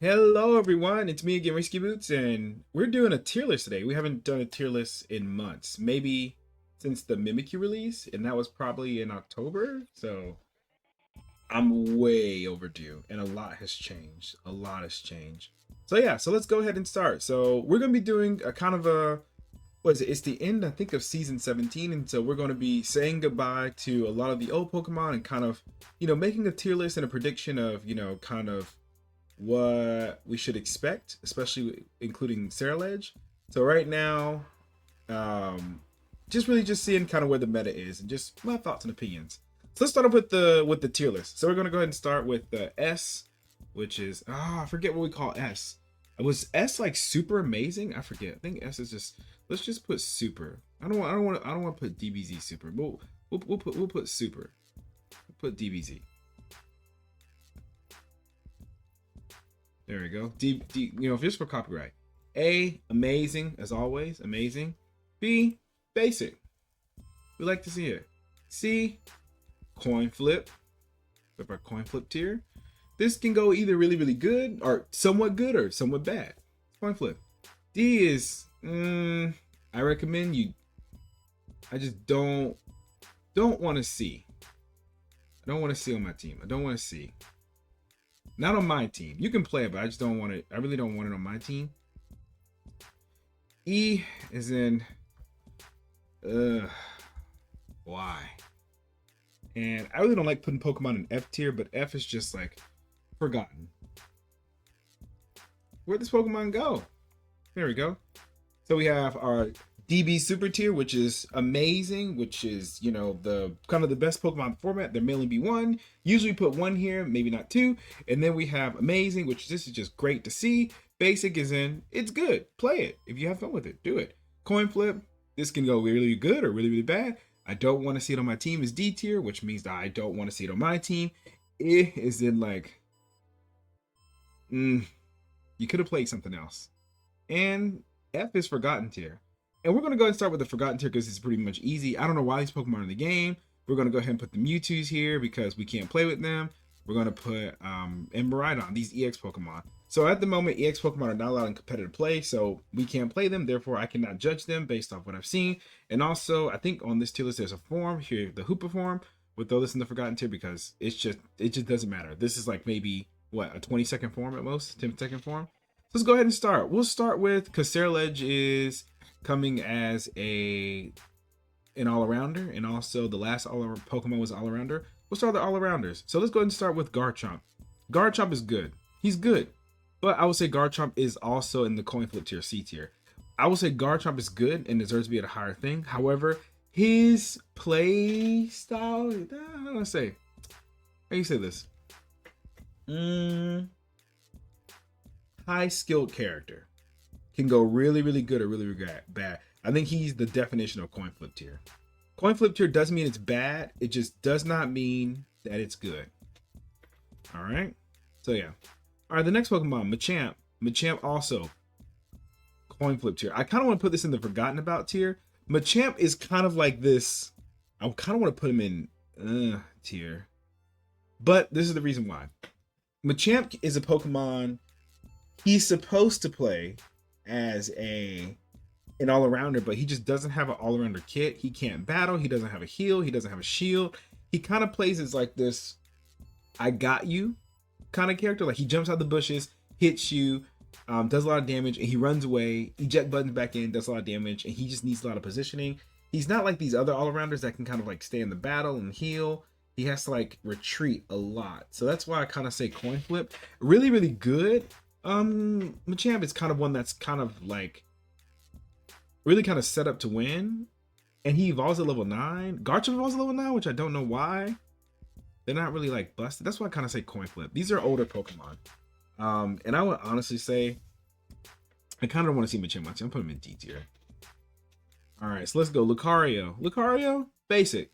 Hello everyone, it's me again, Risky Boots, and we're doing a tier list today. We haven't done a tier list in months, maybe since the Mimikyu release, and that was probably in October. So I'm way overdue, and a lot has changed. A lot has changed. So yeah, so let's go ahead and start. So we're gonna be doing a kind of a what is it? It's the end, I think, of season 17, and so we're going to be saying goodbye to a lot of the old Pokemon and kind of, making a tier list and a prediction of, kind of what we should expect, especially including Ceruledge. So right now, just seeing kind of where the meta is and just my thoughts and opinions. So let's start off with the tier list. So we're gonna go ahead and start with the S, which is I forget what we call S. Was S like super amazing? I forget. I think S is just let's just put super. I don't want to put DBZ super. We'll put super. We'll put DBZ. There we go. Just for copyright. A, amazing as always, amazing. B, basic. We like to see it. C, coin flip. With our coin flip tier. This can go either really, really good or somewhat bad. Coin flip. D is, I recommend you. I just don't want to see. I don't want to see on my team. I don't want to see. Not on my team. You can play it, but I just don't want it. I really don't want it on my team. E is in why? And I really don't like putting Pokemon in F tier, but F is just like forgotten. Where'd this Pokemon go? There we go. So we have our DB Super tier, which is amazing, which is, the kind of the best Pokemon format. There may only be one. Usually put one here, maybe not two. And then we have amazing, which this is just great to see. Basic is in, it's good. Play it. If you have fun with it, do it. Coin flip, this can go really good or really, really bad. I don't want to see it on my team is D tier, which means that I don't want to see it on my team. It is in like, you could have played something else. And F is forgotten tier. And we're going to go ahead and start with the forgotten tier because it's pretty much easy. I don't know why these Pokemon are in the game. We're going to go ahead and put the Mewtwo's here because we can't play with them. We're going to put Miraidon, these EX Pokemon. So at the moment, EX Pokemon are not allowed in competitive play, so we can't play them. Therefore, I cannot judge them based off what I've seen. And also, I think on this tier list, there's a form here, the Hoopa form. We'll throw this in the forgotten tier because it just doesn't matter. This is like maybe, what, a 20-second form at most? 10-second form? So let's go ahead and start. We'll start with, because Ceruledge is coming as an all-arounder, and also the last Pokemon was all-arounder. We'll start with the all-arounders. So let's go ahead and start with Garchomp. Garchomp is good. He's good. But I would say Garchomp is also in the coin flip tier, C tier. I would say Garchomp is good and deserves to be at a higher thing. However, his play style, I don't want to say. How do you say this? High skilled character. Can go really, really good or really, really bad. I think he's the definition of coin flip tier. Coin flip tier doesn't mean it's bad. It just does not mean that it's good. All right. So yeah. All right. The next Pokemon, Machamp. Machamp also coin flip tier. I kind of want to put this in the forgotten about tier. Machamp is kind of like this. I kind of want to put him in tier. But this is the reason why. Machamp is a Pokemon. He's supposed to play as an all-arounder, but he just doesn't have an all-arounder kit. He can't battle. He doesn't have a heal. He doesn't have a shield. He kind of plays as like this I got you kind of character. Like he jumps out the bushes, hits you, does a lot of damage, and he runs away, eject buttons back in, does a lot of damage, and he just needs a lot of positioning. He's not like these other all-arounders that can kind of like stay in the battle and heal. He has to like retreat a lot. So that's why I kind of say coin flip. Really, really good. Machamp is kind of one that's kind of like really kind of set up to win, and he evolves at level 9. Garchomp evolves at level 9, which I don't know why. They're not really like busted. That's why I kind of say coin flip. These are older Pokemon, and I would honestly say I kind of don't want to see Machamp. I'm putting him in D tier. All right, so let's go. Lucario. Lucario, basic.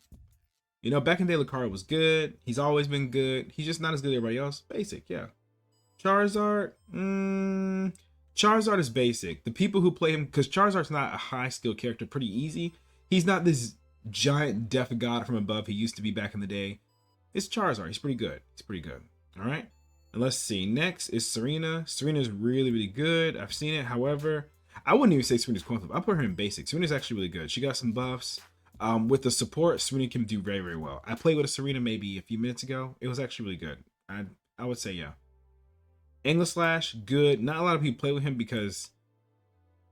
Back in the day, Lucario was good. He's always been good. He's just not as good as everybody else. Basic, yeah. Charizard, Charizard is basic. The people who play him, because Charizard's not a high skill character, pretty easy. He's not this giant death god from above he used to be back in the day. It's Charizard. He's pretty good. All right. And let's see. Next is Serena. Serena's really, really good. I've seen it. However, I wouldn't even say Serena's coin flip. I put her in basic. Serena's actually really good. She got some buffs. With the support, Serena can do very, very well. I played with a Serena maybe a few minutes ago. It was actually really good. I would say yeah. Angle Slash, good. Not a lot of people play with him because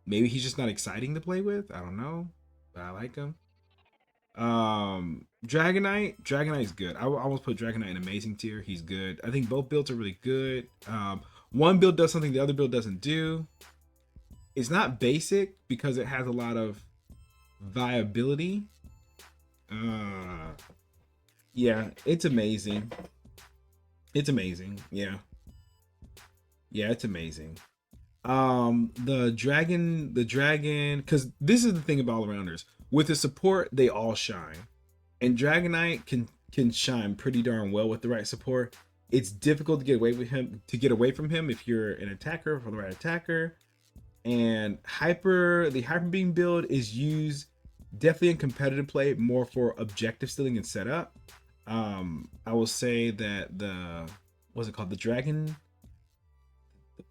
maybe he's just not exciting to play with. I don't know. But I like him. Dragonite is good. I would almost put Dragonite in amazing tier. He's good. I think both builds are really good. One build does something the other build doesn't do. It's not basic because it has a lot of viability. Yeah, it's amazing. It's amazing. Yeah, it's amazing. The dragon, because this is the thing about all rounders. With the support, they all shine, and Dragonite can shine pretty darn well with the right support. It's difficult to get away with him get away from him if you're an attacker for the right attacker. And the hyper beam build is used definitely in competitive play more for objective stealing and setup. I will say that what's it called, the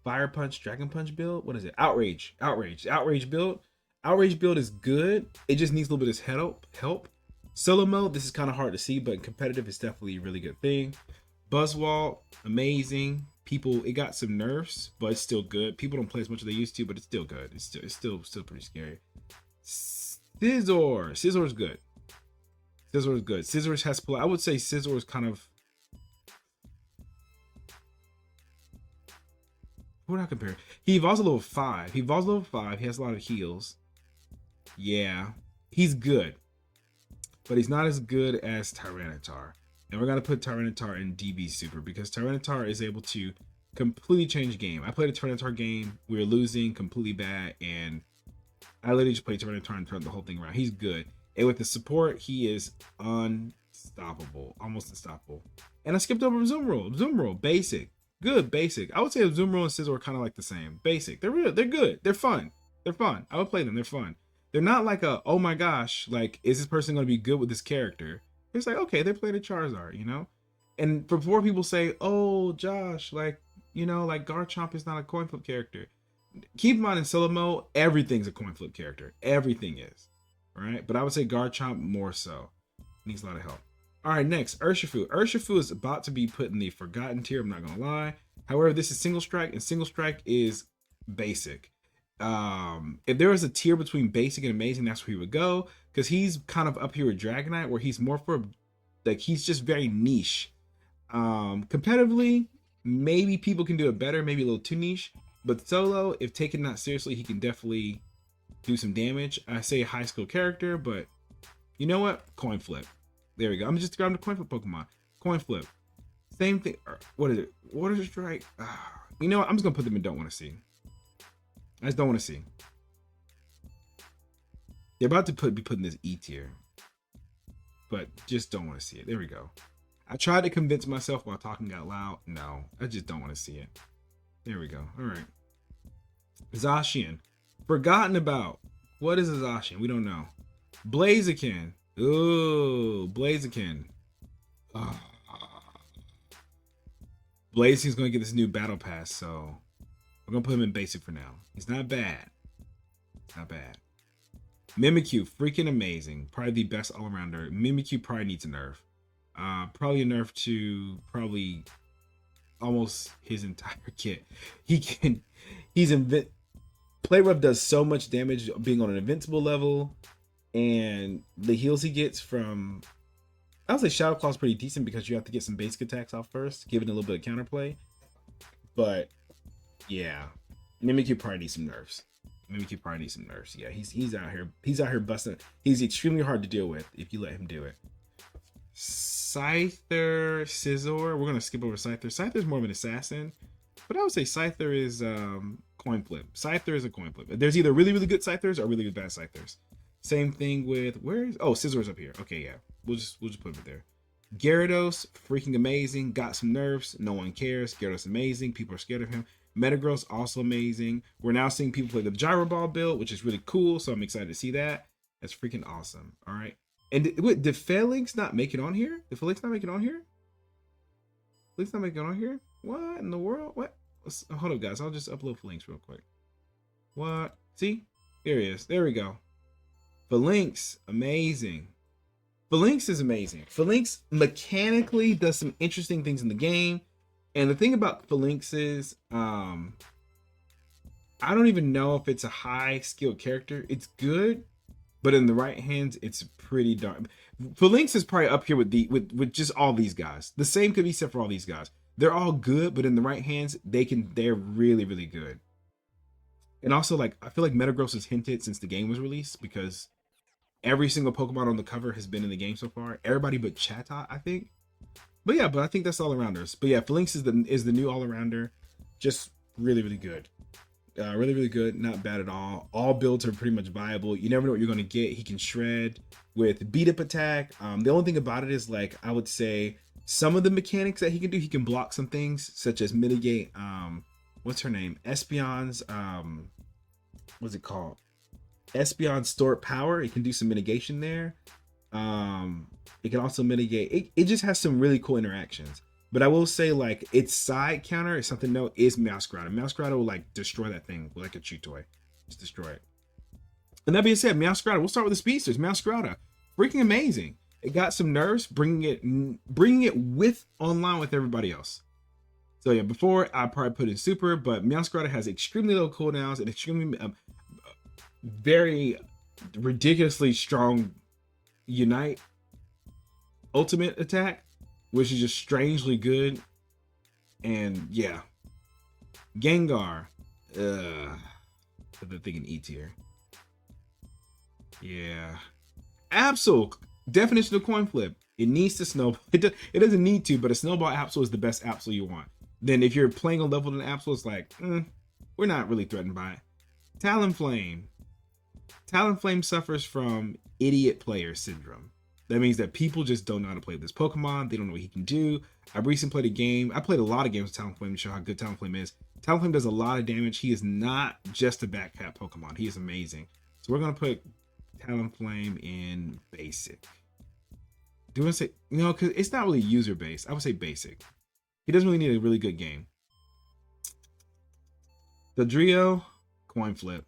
fire punch dragon punch build, what is it, outrage build is good. It just needs a little bit of help. Solo mode, this is kind of hard to see, but in competitive it's definitely a really good thing. Buzzwall, amazing. It got some nerfs, but it's still good. People don't play as much as they used to, but it's still good. It's still pretty scary. Scissor's good. Scissors has play. I would say Scissor is kind of, what would I compare? He evolves a level 5. He has a lot of heals. Yeah, he's good, but he's not as good as Tyranitar. And we're gonna put Tyranitar in DB Super because Tyranitar is able to completely change the game. I played a Tyranitar game. We were losing completely bad, and I literally just played Tyranitar and turned the whole thing around. He's good. And with the support, he is unstoppable. Almost unstoppable. And I skipped over Zoom basic. Good, basic. I would say Zoom and Scizor are kind of like the same. Basic. They're good. They're fun. I would play them. They're fun. They're not like oh my gosh, like, is this person going to be good with this character? It's like, okay, they played a Charizard, you know? And before people say, oh, Josh, like, like Garchomp is not a coin flip character. Keep in mind, in solo mode, everything's a coin flip character. Everything is. Right? But I would say Garchomp more so. Needs a lot of help. All right, next, Urshifu. Urshifu is about to be put in the forgotten tier, I'm not going to lie. However, this is single strike, and single strike is basic. If there was a tier between basic and amazing, that's where he would go, because he's kind of up here with Dragonite, where he's more for, like, he's just very niche. Competitively, maybe people can do it better, maybe a little too niche, but solo, if taken not seriously, he can definitely do some damage. I say high skill character, but you know what? Coin flip. There we go. I'm just grabbing the coin flip Pokemon. Coin flip. Same thing. What is it? Water Strike. You know what? I'm just gonna put them in don't want to see. I just don't want to see. They're about to be put in this E tier, but just don't want to see it. There we go. I tried to convince myself while talking out loud. No, I just don't want to see it. There we go. All right. Zacian. Forgotten about. What is a Zacian? We don't know. Blaziken. Ooh, Blaziken. Oh. Blaziken's going to get this new battle pass, so we're going to put him in basic for now. He's not bad. Not bad. Mimikyu, freaking amazing. Probably the best all-arounder. Mimikyu probably needs a nerf. Probably a nerf to probably almost his entire kit. Play Rough does so much damage being on an invincible level, and the heals he gets from, I would say Shadow Claw's pretty decent because you have to get some basic attacks off first, giving a little bit of counterplay. But yeah, Mimikyu probably needs some nerfs. Yeah, he's out here busting. He's extremely hard to deal with if you let him do it. Scyther, Scizor. We're gonna skip over Scyther. Scyther's more of an assassin, but I would say Scyther is coin flip. Scyther is a coin flip. There's either really, really good Scythers or really, really bad Scythers. Same thing with Scizor's up here. Okay, yeah. We'll just put it there. Gyarados, freaking amazing. Got some nerfs. No one cares. Gyarados amazing. People are scared of him. Metagross also amazing. We're now seeing people play the Gyro Ball build, which is really cool. So I'm excited to see that. That's freaking awesome. All right. And did Felix not make it on here? Did Felix not make it on here? Felix not make it on here? What in the world? What? Hold up, guys. I'll just upload links real quick. What? See? Here he is. There we go. Phalanx, amazing. Phalanx is amazing. Phalanx mechanically does some interesting things in the game. And the thing about Phalanx is, I don't even know if it's a high skilled character. It's good, but in the right hands, it's pretty dark. Phalanx is probably up here with just all these guys. The same could be said for all these guys. They're all good, but in the right hands, they're really, really good. And also, like, I feel like Metagross has hinted since the game was released, because every single Pokemon on the cover has been in the game so far. Everybody but Chatot, I think. But yeah, but I think that's all arounders. But yeah, Phalanx is the new all arounder. Just really, really good. Really, really good. Not bad at all. All builds are pretty much viable. You never know what you're going to get. He can shred with beat up attack. The only thing about it is, like, I would say some of the mechanics that he can do, he can block some things, such as mitigate. What's her name? Espeon's. What's it called? Espeon's stored power. It can do some mitigation there. It can also mitigate. It just has some really cool interactions. But I will say, like, its side counter is something no is Meowscarada. Meowscarada will, like, destroy that thing like a chew toy. Just destroy it. And that being said, Meowscarada, we'll start with the speedsters. Meowscarada, freaking amazing. It got some nerfs, bringing it with online with everybody else. So yeah, before I probably put in super, but Meowscarada has extremely low cooldowns and extremely very ridiculously strong Unite ultimate attack, which is just strangely good. And yeah, Gengar, put the thing in E tier. Yeah, Absol, definition of coin flip. It needs to snowball. It doesn't need to, but a snowball Absol is the best Absol you want. Then if you're playing a level in Absol, it's like, we're not really threatened by it. Talonflame. Talonflame suffers from idiot player syndrome. That means that people just don't know how to play this Pokemon. They don't know what he can do. I recently played a game. I played a lot of games with Talonflame to show how good Talonflame is. Talonflame does a lot of damage. He is not just a backcat Pokemon. He is amazing. So we're going to put Talonflame in basic. Do I say, no, because it's not really user based. I would say basic. He doesn't really need a really good game. Dodrio, coin flip.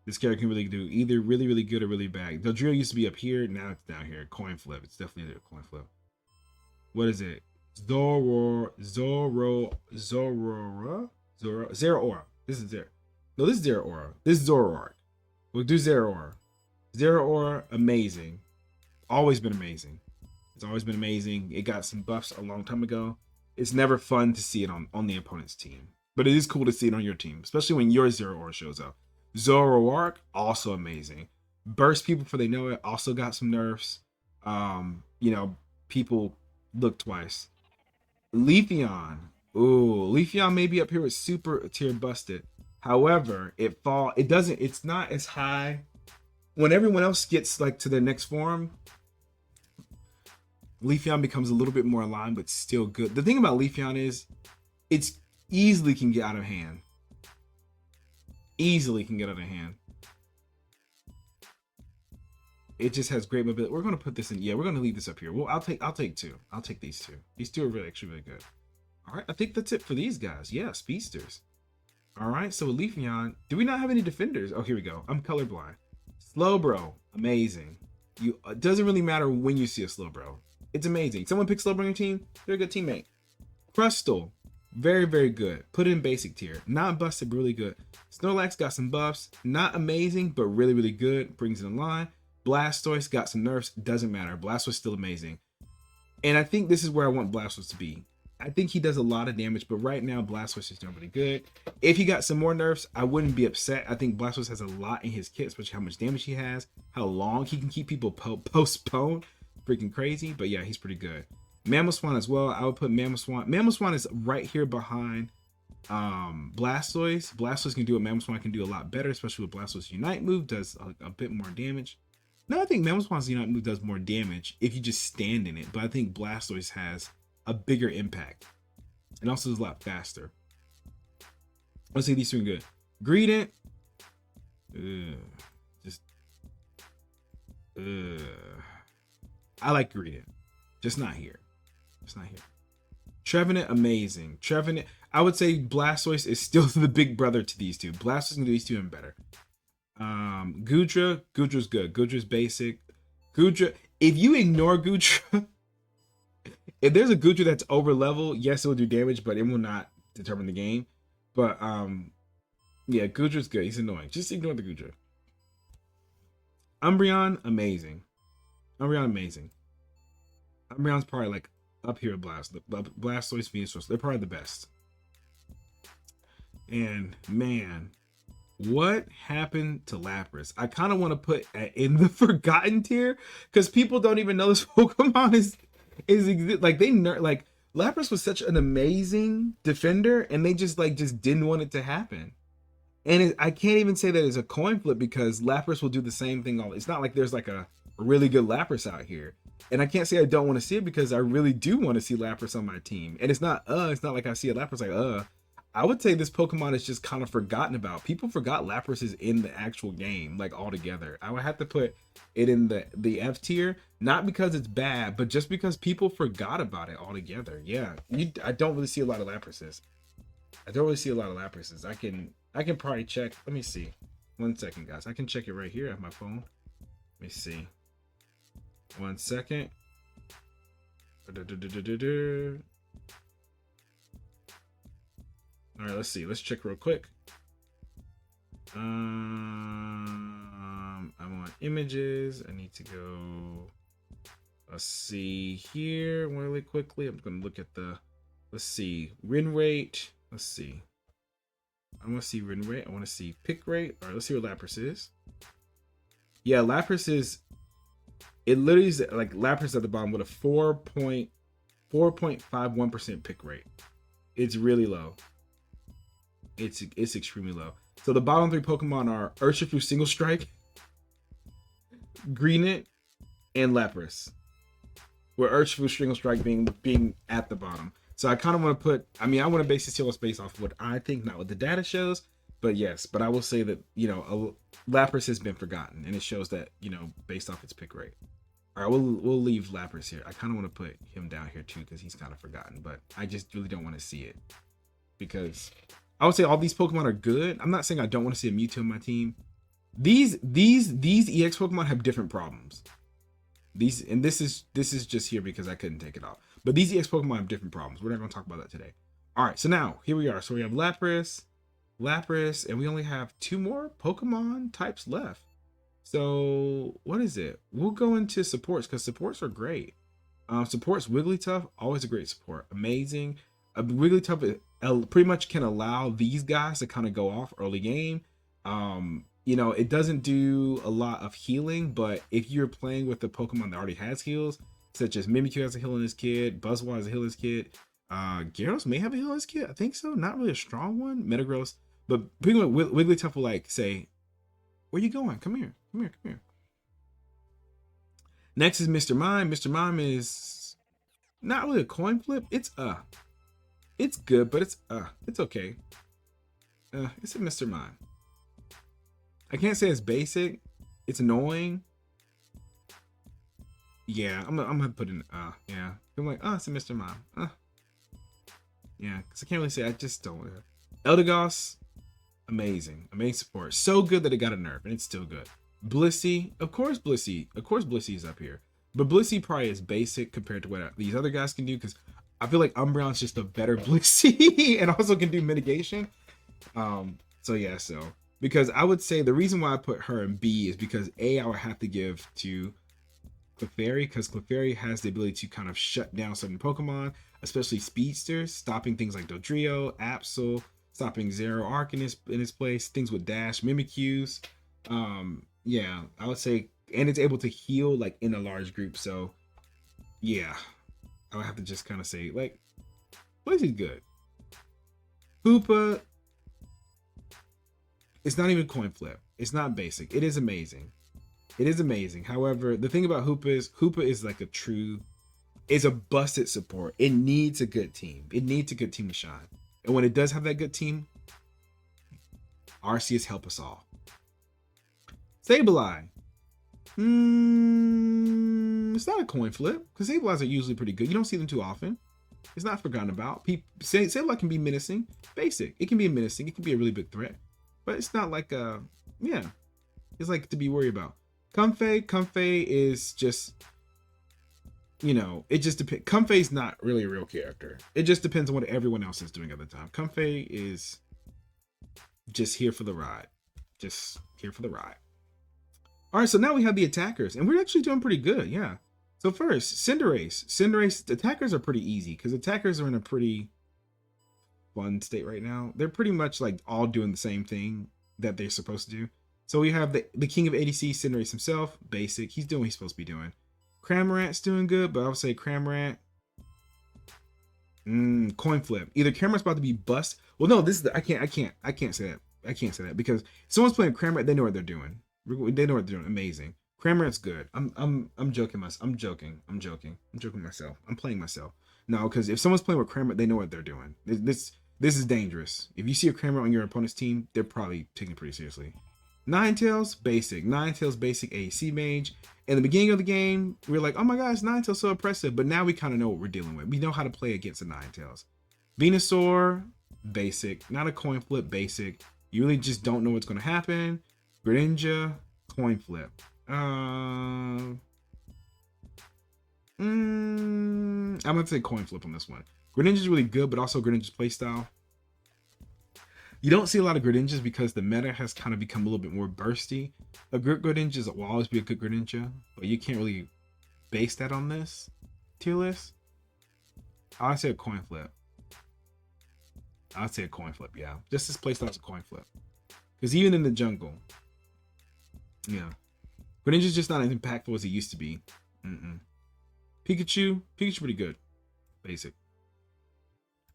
This character can really do either really, really good or really bad. Dodrio used to be up here. Now it's down here. Coin flip. It's definitely a coin flip. What is it? Zeraora. This is Zeraora. No, this is Zeraora. This is Zoroark. We'll do Zeraora. Zeraora, amazing. Always been amazing. It's always been amazing. It got some buffs a long time ago. It's never fun to see it on the opponent's team. But it is cool to see it on your team, especially when your Zeraora shows up. Zoroark, also amazing. Burst people before they know it, also got some nerfs. People look twice. Leafeon. Ooh, Leafeon may be up here with super tier busted. However, it's not as high. When everyone else gets like to their next form, Leafeon becomes a little bit more aligned, but still good. The thing about Leafeon is it's easily can get out of hand. Easily can get out of hand. It just has great mobility. We're gonna put this in. Yeah, we're gonna leave this up here. Well, I'll take two. I'll take these two. These two are actually really good. All right, I think that's it for these guys. Yeah, speedsters. All right, so with Leafeon, do we not have any defenders? Oh, here we go. I'm colorblind. Slowbro, amazing. It doesn't really matter when you see a Slowbro. It's amazing. Someone picks Slowbro on your team, they're a good teammate. Crustle, very, very good. Put it in basic tier. Not busted, but really good. Snorlax got some buffs. Not amazing, but really, really good. Brings it in line. Blastoise got some nerfs. Doesn't matter. Blastoise still amazing. And I think this is where I want Blastoise to be. I think he does a lot of damage, but right now Blastoise is doing really good. If he got some more nerfs, I wouldn't be upset. I think Blastoise has a lot in his kit, especially how much damage he has, how long he can keep people postponed. Freaking crazy, but yeah, he's pretty good. Mamoswine as well. I would put Mamoswine. Mamoswine is right here behind Blastoise. Blastoise can do what Mamoswine can do a lot better, especially with Blastoise Unite move, does a bit more damage. No, I think Mamoswine's Unite move does more damage if you just stand in it, but I think Blastoise has a bigger impact and also is a lot faster. Let's see, these two are good. Greedent, I like Greedent, just not here. It's not here. Trevenant, amazing. Trevenant, I would say Blastoise is still the big brother to these two. Blastoise can do these two and better. Gudra's good. Gudra's basic. Gudra, if you ignore Gudra, if there's a Gudra that's over level, yes, it will do damage, but it will not determine the game. But yeah, Gudra's good. He's annoying. Just ignore the Gudra. Umbreon, amazing. Umbreon, amazing. Umbreon's probably like up here with Blastoise, Venusaur. They're probably the best. And man, what happened to Lapras? I kind of want to put in the forgotten tier because people don't even know this Pokemon is like like Lapras was such an amazing defender, and they just didn't want it to happen. And I can't even say that it's a coin flip because Lapras will do the same thing. It's not like there's like a really good Lapras out here. And I can't say I don't want to see it because I really do want to see Lapras on my team. And it's not like I see a Lapras like I would say this Pokemon is just kind of forgotten about. People forgot Lapras is in the actual game, like altogether. I would have to put it in the F tier, not because it's bad, but just because people forgot about it altogether. Yeah, I don't really see a lot of Laprases. I can probably check. Let me see. 1 second, guys. I can check it right here at my phone. Let me see. 1 second. All right, let's see. Let's check real quick. I'm on images. I need to go. Let's see here really quickly. I'm going to look at let's see. Win rate. Let's see. I want to see win rate. I want to see pick rate. All right, let's see what Lapras is. Yeah, Lapras is. It literally is like Lapras at the bottom with a 4.51% pick rate. It's really low. It's extremely low. So the bottom 3 Pokemon are Urshifu Single Strike, Greenit, and Lapras. Where Urshifu Single Strike being at the bottom. So I kind of want to put. I want to base this tier list based off of what I think, not what the data shows. But yes, I will say that Lapras has been forgotten, and it shows that based off its pick rate. All right, we'll leave Lapras here. I kind of want to put him down here too because he's kind of forgotten, but I just really don't want to see it because I would say all these Pokemon are good. I'm not saying I don't want to see a Mewtwo on my team. These EX Pokemon have different problems. This is just here because I couldn't take it off. But these EX Pokemon have different problems. We're not going to talk about that today. All right, so now here we are. So we have Lapras, and we only have 2 more Pokemon types left. So what is it? We'll go into supports because supports are great. Supports, Wigglytuff, always a great support. Amazing. Wigglytuff pretty much can allow these guys to kind of go off early game. It doesn't do a lot of healing, but if you're playing with a Pokemon that already has heals, such as Mimikyu has a heal in his kit, Buzzwole has a heal in his kit, Gyarados may have a heal in his kit. I think so. Not really a strong one. Metagross. But pretty much Wigglytuff will say, where you going? Come here. Next is Mr. Mime. Mr. Mime is not really a coin flip. It's good, but it's okay. It's a Mr. Mime. I can't say it's basic. It's annoying. Yeah, I'm gonna put in yeah. I'm like, it's a Mr. Mime. Yeah, because I can't really say. I just don't. Eldegoss, amazing support. So good that it got a nerf, and it's still good. Blissey, of course Blissey is up here, but Blissey probably is basic compared to what these other guys can do because I feel like Umbreon's just a better Blissey and also can do mitigation. So because I would say the reason why I put her in B is because I would have to give to Clefairy because Clefairy has the ability to kind of shut down certain Pokemon, especially speedsters, stopping things like Dodrio, Absol, stopping Zero Arc in his place, things with Dash, Mimikyus. Yeah, I would say, and it's able to heal like in a large group. So yeah, I would have to just kind of say like, Blissey's good. Hoopa, it's not even coin flip. It's not basic. It is amazing. However, the thing about Hoopa is like is a busted support. It needs a good team. To shine. And when it does have that good team, Arceus help us all. Sableye. It's not a coin flip because Sableyes are usually pretty good. You don't see them too often. It's not forgotten about. People Ceruledge can be menacing. Basic. It can be menacing. It can be a really big threat. But it's not like yeah. It's like to be worried about. Comfey is just, you know, it just depends. Comfey's not really a real character. It just depends on what everyone else is doing at the time. Comfey is just here for the ride. Just here for the ride. All right, so now we have the attackers, and we're actually doing pretty good, yeah. So first, Cinderace. Cinderace, attackers are pretty easy because attackers are in a pretty fun state right now. They're pretty much like all doing the same thing that they're supposed to do. So we have the king of ADC, Cinderace himself, basic. He's doing what he's supposed to be doing. Cramorant's doing good, but I would say Cramorant. Coin flip. Either Cramorant's about to be bust. Well, no, this is I can't say that. I can't say that because if someone's playing Cramorant, they know what they're doing. They know what they're doing. Amazing. Cramorant's good. I'm joking myself. I'm joking myself. I'm playing myself. No, because if someone's playing with Cramorant, they know what they're doing. This is dangerous. If you see a Cramorant on your opponent's team, they're probably taking it pretty seriously. Ninetales, basic. Ninetales, basic AAC mage. In the beginning of the game, we were like, oh my gosh, Ninetales so impressive. But now we kind of know what we're dealing with. We know how to play against a Ninetales. Venusaur, basic. Not a coin flip, basic. You really just don't know what's going to happen. Greninja, coin flip. I'm going to say coin flip on this one. Greninja's really good, but also Greninja's playstyle. You don't see a lot of Greninjas because the meta has kind of become a little bit more bursty. A good Greninja will always be a good Greninja, but you can't really base that on this tier list. I'd say a coin flip. I'd say a coin flip, yeah. Just this playstyle is a coin flip. Because even in the jungle, yeah. Greninja's just not as impactful as it used to be. Pikachu's pretty good. Basic.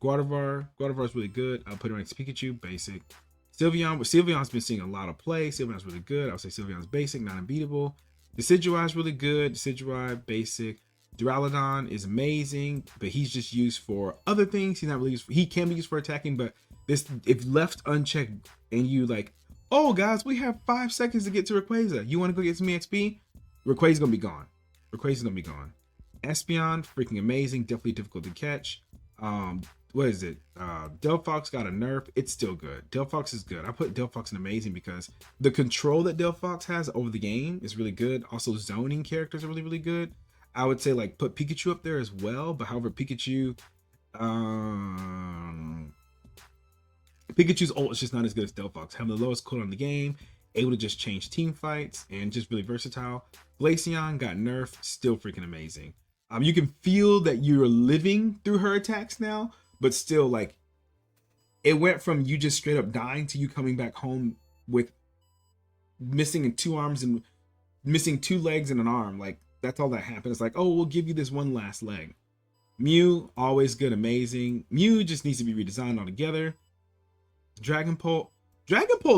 Gardevoir's really good. I'll put it next to Pikachu, basic. Sylveon's been seeing a lot of play. Sylveon's really good. I'll say Sylveon's basic, not unbeatable. Decidueye's really good. Decidueye, basic. Duraludon is amazing, but he's just used for other things. He's not really used for, he can be used for attacking, but this, if left unchecked and you like, oh guys, we have 5 seconds to get to Rayquaza. You want to go get some EXP? Rayquaza's gonna be gone. Rayquaza's gonna be gone. Espeon, freaking amazing, definitely difficult to catch. What is it? Delphox got a nerf. It's still good. Delphox is good. I put Delphox in amazing because the control that Delphox has over the game is really good. Also, zoning characters are really, really good. I would say like put Pikachu up there as well. But however, Pikachu's ult is just not as good as Delphox. Having the lowest cooldown in the game, able to just change team fights, and just really versatile. Glaceon got nerfed. Still freaking amazing. You can feel that you're living through her attacks now, but still, like, it went from you just straight up dying to you coming back home with missing 2 arms and missing 2 legs and an arm. Like, that's all that happened. It's like, oh, we'll give you this one last leg. Mew, always good, amazing. Mew just needs to be redesigned altogether. Dragonpole's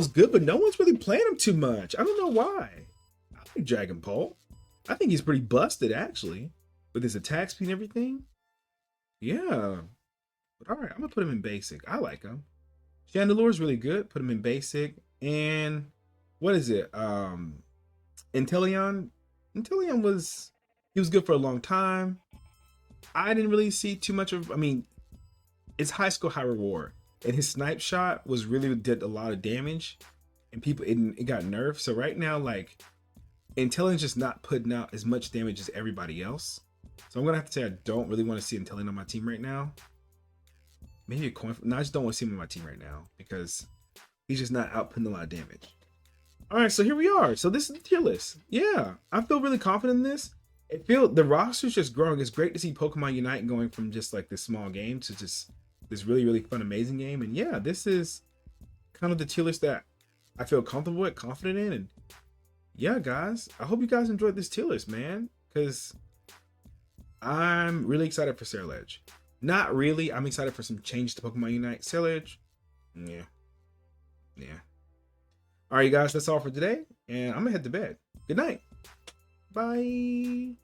good, but no one's really playing him too much. I don't know why. I like Dragonpole. I think he's pretty busted, actually. With his attack speed and everything. Yeah. But alright, I'm going to put him in basic. I like him. Chandelure's really good. Put him in basic. And what is it? Inteleon. Inteleon was good for a long time. I didn't really see too much of, I mean, it's high skill, high reward. And his snipe shot was really did a lot of damage. And people, it got nerfed. So right now, like, Inteleon's just not putting out as much damage as everybody else. So I'm going to have to say I don't really want to see Inteleon on my team right now. Maybe a coin. No, I just don't want to see him on my team right now because he's just not outputting a lot of damage. All right, so here we are. So this is the tier list. Yeah, I feel really confident in this. The roster's just growing. It's great to see Pokemon Unite going from just like this small game to just this really, really fun, amazing game. And yeah, this is kind of the tier list that I feel comfortable with, confident in. And yeah, guys, I hope you guys enjoyed this tier list, man, because I'm really excited for Ceruledge. Not really. I'm excited for some changes to Pokemon Unite. Ceruledge, yeah. All right, you guys, that's all for today. And I'm going to head to bed. Good night. Bye.